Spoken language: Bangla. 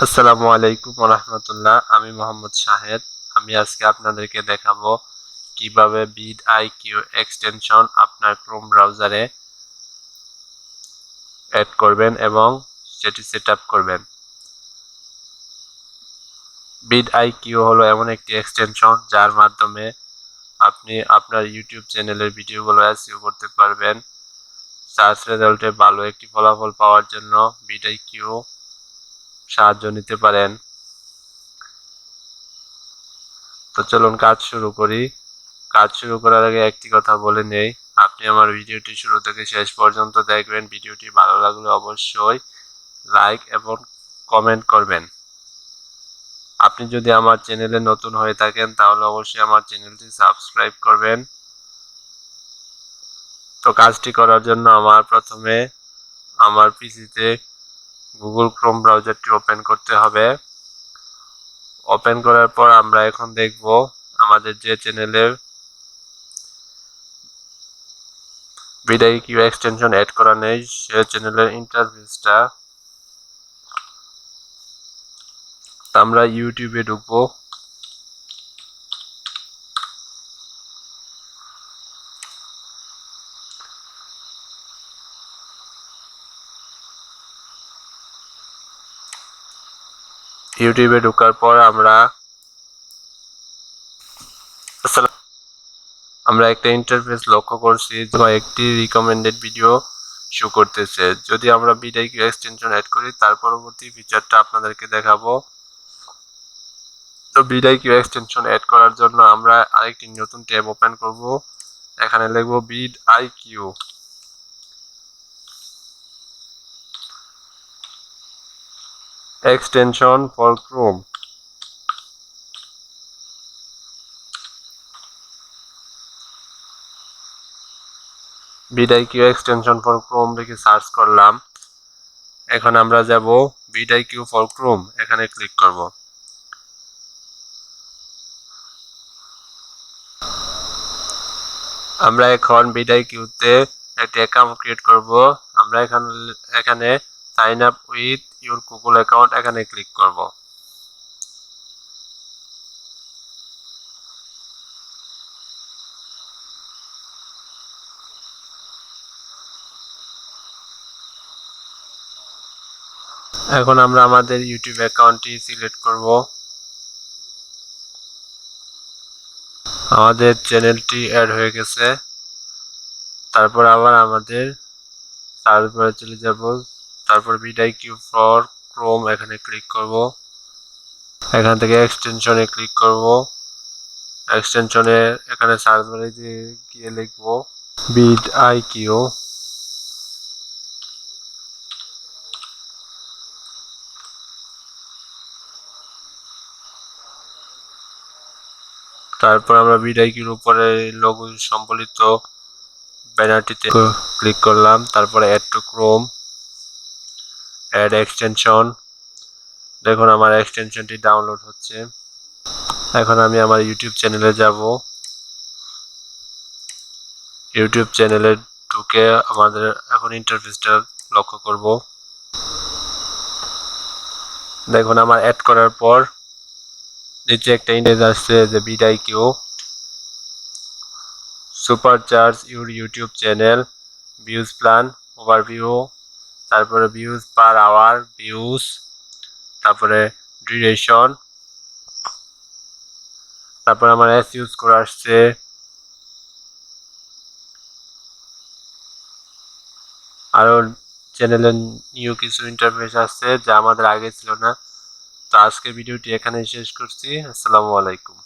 আসসালামু আলাইকুম ওয়া রাহমাতুল্লাহ। আমি মোহাম্মদ শাহেদ। আমি আজকে আপনাদেরকে দেখাবো কিভাবে ভিডিকিউ এক্সটেনশন আপনার ক্রোম ব্রাউজারে অ্যাড করবেন এবং সেটি সেটআপ করবেন। ভিডিকিউ হলো এমন একটি এক্সটেনশন যার মাধ্যমে আপনি আপনার ইউটিউব চ্যানেলের ভিডিওগুলো এসইও করতে পারবেন। সার্চ রেজাল্টে ভালো একটি ফলাফল পাওয়ার জন্য ভিডিকিউ সাহায্য নিতে পারেন। তো চলুন কাজ শুরু করি। কাজ শুরু করার আগে একটি কথা বলে নেই, আপনি আমার ভিডিওটি শুরু থেকে শেষ পর্যন্ত দেখবেন। ভিডিওটি ভালো লাগলে অবশ্যই লাইক এবং কমেন্ট করবেন। আপনি যদি আমার চ্যানেলে নতুন হয়ে থাকেন তাহলে অবশ্যই আমার চ্যানেলটি সাবস্ক্রাইব করবেন। তো কাজটি করার জন্য আমার প্রথমে আমার পিসিতে গুগল ক্রোম ব্রাউজারটি ওপেন করতে হবে। ওপেন করার পর আমরা এখন দেখব আমাদের যে চ্যানেলের ভিডিকিউ এক্সটেনশন অ্যাড করা নেই সে চ্যানেলের ইন্টারফেসটা। আমরা ইউটিউবে ঢুকবো। ইউটিউবে ঢোকার পর আমরা একটা ইন্টারফেস লক্ষ্য করছি, একটি রিকমেন্ডেড ভিডিও শো করতেছে। যদি আমরা ভিডিকিউ এক্সটেনশন অ্যাড করি তার পরবর্তী ফিচারটা আপনাদেরকে দেখাবো। তো ভিডিকিউ এক্সটেনশন অ্যাড করার জন্য আমরা আরেকটি নতুন ট্যাব ওপেন করব। এখানে লিখব vidIQ extension for Chrome. VidIQ extension for Chrome লিখে সার্চ করলাম। এখন আমরা যাব ভিডিকিউ ফর ক্রোম, এখানে ক্লিক করব। আমরা এখন ভিডিকিউতে একটা অ্যাকাউন্ট ক্রিয়েট করব। আমরা এখানে sign up with your Google account, এখানে ক্লিক করব। এখন আমরা আমাদের ইউটিউব অ্যাকাউন্টটি সিলেক্ট করব। আমাদের চ্যানেলটি অ্যাড হয়ে গেছে। তারপর আবার আমাদের তারপরে চলে যাব। তারপর ভিডিকিউ ফর ক্রোম, এখানে ক্লিক করব। এখান থেকে এক্সটেনশনে ক্লিক করব। এক্সটেনশনে এখানে সার্চ বারে গিয়ে লিখব ভিডিকিউ। তারপর আমরা ভিডিকিউর উপরে লোগো সম্বলিত ব্যানারটিতে ক্লিক করলাম। তারপরে add to Chrome, add extension. দেখুন আমার এক্সটেনশনটি ডাউনলোড হচ্ছে। এখন আমি আমার ইউটিউব চ্যানেলে যাব। ইউটিউব চ্যানেলে ঢুকে আমাদের এখন ইন্টারফেসটা লক্ষ্য করব। দেখুন আমার অ্যাড করার পর নিচে একটা ইমেজ আসছে যে vidIQ supercharge your YouTube channel, views plan, overview, তারপরে ভিউজ পার আওয়ার, ভিউজ, তারপরে ডিউরেশন, তারপরে আমার এসইও স্কোর আসছে। আরো চ্যানেলের নিউ কিছু ইন্টারফেস আসছে যা আমাদের আগে ছিল না। তো আজকের ভিডিওটি এখানেই শেষ করছি। আসসালামু আলাইকুম।